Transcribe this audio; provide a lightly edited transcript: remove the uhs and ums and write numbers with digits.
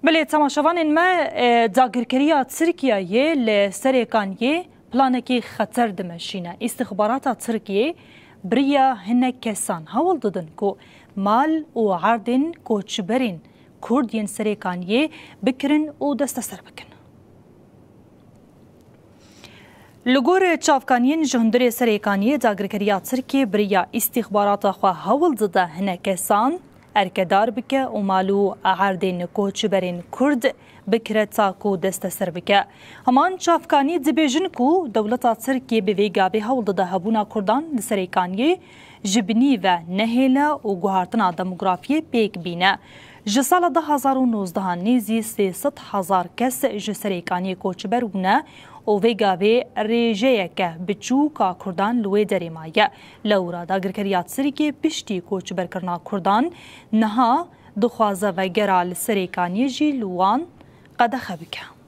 بله تماشاوان ما داگرکریا ترکیه لسرکانیه پلانکی خطر دمشینه استخبارات ترکیه بریا هنه کسان هول دادن کو مال و عردن کوچبرین کردین سرکانیه بکرن و دست سر بکن. لگور چافکانین جهندر سرکانیه داگرکریا ترکیه بریا استخبارات خواه هول داده هنه کسان ارکدار بکه و مالو عردین کوچبرین کرد بکره تاکو دست سر بکه. همان چافکانی دبیجن کو دولتا ترکیه به ویگا به هول داده هبونا کردان لسرکانیه جبنی و نهیلا و گوهارتنا دموگرافیه پیک بینه. جسال 2019 نیزی 300,000 کس جسرکانی کوچبر بونه و ویگا به ریجه که بچوکا کردان لوی دریمایه. لورا داگرکریا ترکیه پشتی کوچبر کرنا کردان نها دخوازه و گرال سرکانی جی لوان قدخه بکه.